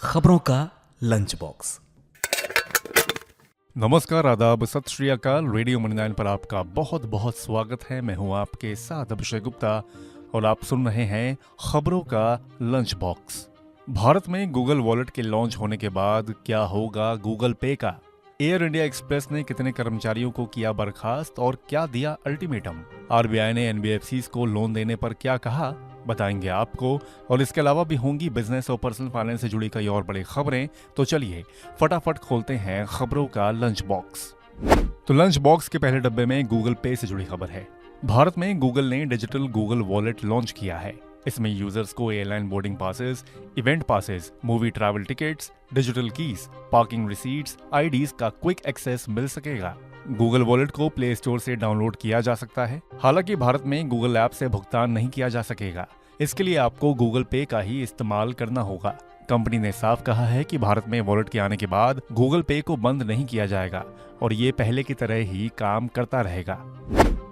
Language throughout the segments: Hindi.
खबरों का लंच बॉक्स। नमस्कार, आदाब, सत श्री अकाल। रेडियो मनी 9 पर आपका बहुत बहुत स्वागत है। मैं हूं आपके साथ अभिषेक गुप्ता और आप सुन रहे हैं खबरों का लंच बॉक्स। भारत में गूगल वॉलेट के लॉन्च होने के बाद क्या होगा गूगल पे का? एयर इंडिया एक्सप्रेस ने कितने कर्मचारियों को किया बर्खास्त और क्या दिया अल्टीमेटम? आरबीआई ने एनबीएफसीज को लोन देने पर क्या कहा, बताएंगे आपको। और इसके अलावा भी होंगी बिजनेस और पर्सनल फाइनेंस से जुड़ी कई और बड़ी खबरें। तो चलिए फटाफट खोलते हैं खबरों का लंच बॉक्स। तो लंच बॉक्स के पहले डब्बे में गूगल पे से जुड़ी खबर है। भारत में गूगल ने डिजिटल गूगल वॉलेट लॉन्च किया है। इसमें यूजर्स को airline boarding passes, event passes, movie travel tickets, digital keys, parking receipts, IDs का क्विक एक्सेस मिल सकेगा। गूगल वॉलेट को प्ले स्टोर से डाउनलोड किया जा सकता है। हालांकि भारत में गूगल ऐप से भुगतान नहीं किया जा सकेगा। इसके लिए आपको गूगल पे का ही इस्तेमाल करना होगा। कंपनी ने साफ कहा है कि भारत में वॉलेट के आने के बाद गूगल पे को बंद नहीं किया जाएगा और ये पहले की तरह ही काम करता रहेगा।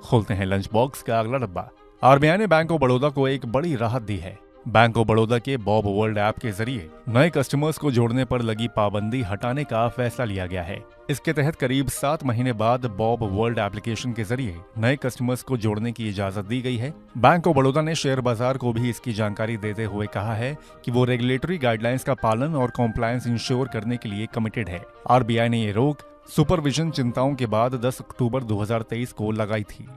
खोलते हैं लंच बॉक्स का अगला डब्बा। आरबीआई ने बैंक ऑफ बड़ौदा को एक बड़ी राहत दी है। बैंक ऑफ बड़ौदा के बॉब वर्ल्ड ऐप के जरिए नए कस्टमर्स को जोड़ने पर लगी पाबंदी हटाने का फैसला लिया गया है। इसके तहत करीब 7 महीने बाद बॉब वर्ल्ड एप्लीकेशन के जरिए नए कस्टमर्स को जोड़ने की इजाजत दी गई है। बैंक ऑफ बड़ौदा ने शेयर बाजार को भी इसकी जानकारी देते हुए कहा है कि वो रेगुलेटरी गाइडलाइंस का पालन और कॉम्प्लायंस इंश्योर करने के लिए कमिटेड है। आरबीआई ने ये रोक सुपरविजन चिंताओं के बाद 10 अक्टूबर 2023 को लगाई थी।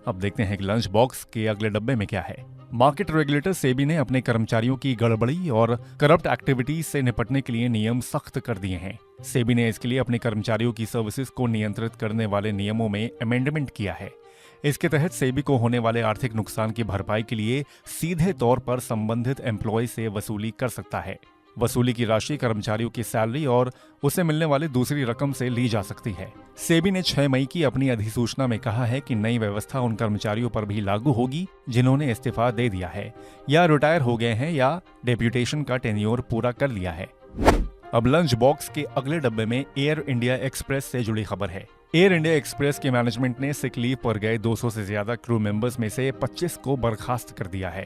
अब देखते हैं कि लंच बॉक्स के अगले डब्बे में क्या है। मार्केट रेगुलेटर सेबी ने अपने कर्मचारियों की गड़बड़ी और करप्ट एक्टिविटीज से निपटने के लिए नियम सख्त कर दिए हैं। सेबी ने इसके लिए अपने कर्मचारियों की सर्विसेज को नियंत्रित करने वाले नियमों में अमेंडमेंट किया है। इसके तहत सेबी को होने वाले आर्थिक नुकसान की भरपाई के लिए सीधे तौर पर संबंधित एम्प्लॉय से वसूली कर सकता है। वसूली की राशि कर्मचारियों की सैलरी और उसे मिलने वाली दूसरी रकम से ली जा सकती है। सेबी ने 6 मई की अपनी अधिसूचना में कहा है कि नई व्यवस्था उन कर्मचारियों पर भी लागू होगी जिन्होंने इस्तीफा दे दिया है या रिटायर हो गए हैं या डेप्यूटेशन का टेन्योर पूरा कर लिया है। अब लंच बॉक्स के अगले डब्बे में एयर इंडिया एक्सप्रेस से जुड़ी खबर है। एयर इंडिया एक्सप्रेस के मैनेजमेंट ने सिक लीव पर गए 200 से ज्यादा क्रू मेंबर्स में से 25 को बर्खास्त कर दिया है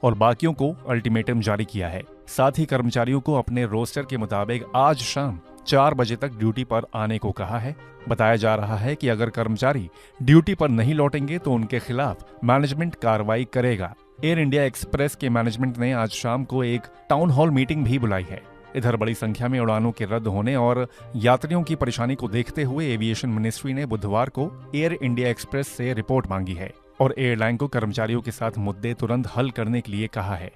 और बाकियों को अल्टीमेटम जारी किया है। साथ ही कर्मचारियों को अपने रोस्टर के मुताबिक आज शाम 4 बजे तक ड्यूटी पर आने को कहा है। बताया जा रहा है कि अगर कर्मचारी ड्यूटी पर नहीं लौटेंगे तो उनके खिलाफ मैनेजमेंट कार्रवाई करेगा। एयर इंडिया एक्सप्रेस के मैनेजमेंट ने आज शाम को एक टाउन हॉल मीटिंग भी बुलाई है। इधर बड़ी संख्या में उड़ानों के रद्द होने और यात्रियों की परेशानी को देखते हुए एविएशन मिनिस्ट्री ने बुधवार को एयर इंडिया एक्सप्रेस से रिपोर्ट मांगी है और एयरलाइन को कर्मचारियों के साथ मुद्दे तुरंत हल करने के लिए कहा है।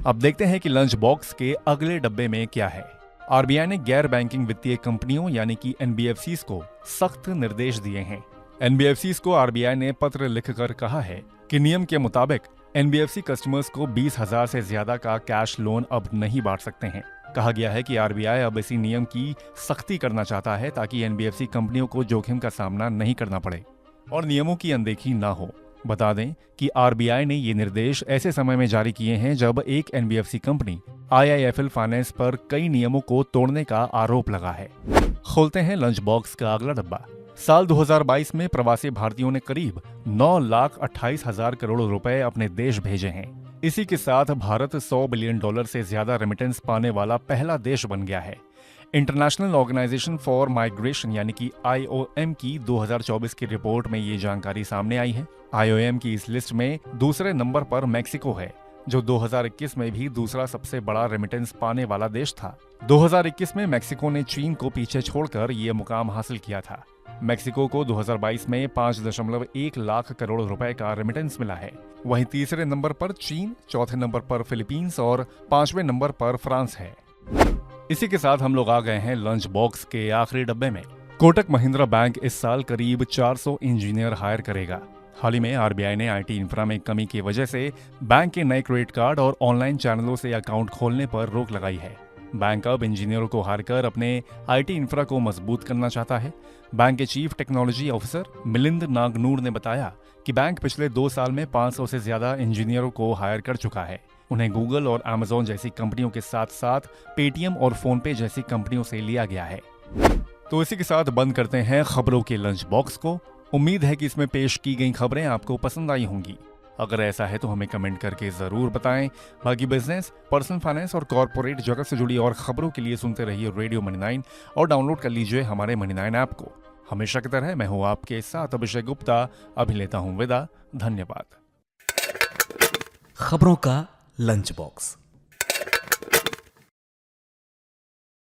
अब देखते हैं कि लंच बॉक्स के अगले डब्बे में क्या है। आरबीआई ने गैर बैंकिंग वित्तीय कंपनियों यानी कि एनबीएफसीज को सख्त निर्देश दिए हैं। एनबीएफसीज को आरबीआई ने पत्र लिखकर कहा है कि नियम के मुताबिक एनबीएफसी कस्टमर्स को 20,000 से ज्यादा का कैश लोन अब नहीं बांट सकते हैं। कहा गया है कि आरबीआई अब इसी नियम की सख्ती करना चाहता है ताकि एनबीएफसी कंपनियों को जोखिम का सामना नहीं करना पड़े और नियमों की अनदेखी ना हो। बता दें कि आरबीआई ने ये निर्देश ऐसे समय में जारी किए हैं जब एक एनबीएफसी कंपनी आईआईएफएल फाइनेंस पर कई नियमों को तोड़ने का आरोप लगा है। खोलते हैं लंच बॉक्स का अगला डब्बा। साल 2022 में प्रवासी भारतीयों ने करीब 9,28,000 करोड़ रुपए अपने देश भेजे हैं। इसी के साथ भारत $100 बिलियन से ज्यादा रेमिटेंस पाने वाला पहला देश बन गया है। इंटरनेशनल ऑर्गेनाइजेशन फॉर माइग्रेशन यानी कि IOM की 2024 की रिपोर्ट में ये जानकारी सामने आई है। IOM की इस लिस्ट में दूसरे नंबर पर मैक्सिको है, जो 2021 में भी दूसरा सबसे बड़ा रेमिटेंस पाने वाला देश था। 2021 में मैक्सिको ने चीन को पीछे छोड़कर ये मुकाम हासिल किया था। मैक्सिको को 2022 में 5.1 लाख करोड़ रुपए का रेमिटेंस मिला है। वहीं तीसरे नंबर पर चीन, चौथे नंबर पर फिलीपींस और 5वें नंबर पर फ्रांस है। इसी के साथ हम लोग आ गए हैं लंच बॉक्स के आखिरी डब्बे में। कोटक महिंद्रा बैंक इस साल करीब 400 इंजीनियर हायर करेगा। हाल ही में आरबीआई ने आईटी इंफ्रा में कमी की वजह से बैंक के नए क्रेडिट कार्ड और ऑनलाइन चैनलों से अकाउंट खोलने पर रोक लगाई है। बैंक अब इंजीनियरों को हायर कर अपने आईटी इंफ्रा को मजबूत करना चाहता है। बैंक के चीफ टेक्नोलॉजी ऑफिसर मिलिंद नागनूर ने बताया कि बैंक पिछले 2 साल में 500 से ज्यादा इंजीनियरों को हायर कर चुका है। उन्हें गूगल और अमेज़न जैसी कंपनियों के साथ साथ पेटीएम और फोनपे जैसी कंपनियों से लिया गया है। तो इसी के साथ बंद करते हैं खबरों के लंच बॉक्स को। उम्मीद है कि इसमें पेश की गई खबरें आपको पसंद आई होंगी। अगर ऐसा है तो हमें कमेंट करके जरूर बताएं। बाकी बिजनेस, पर्सनल फाइनेंस और कॉर्पोरेट जगत से जुड़ी और खबरों के लिए सुनते रहिए रेडियो मनी 9 और डाउनलोड कर लीजिए हमारे मनी 9 ऐप को। हमेशा की तरह मैं हूं आपके साथ अभिषेक गुप्ता। अभी लेता हूं विदा। धन्यवाद। खबरों का लंच बॉक्स।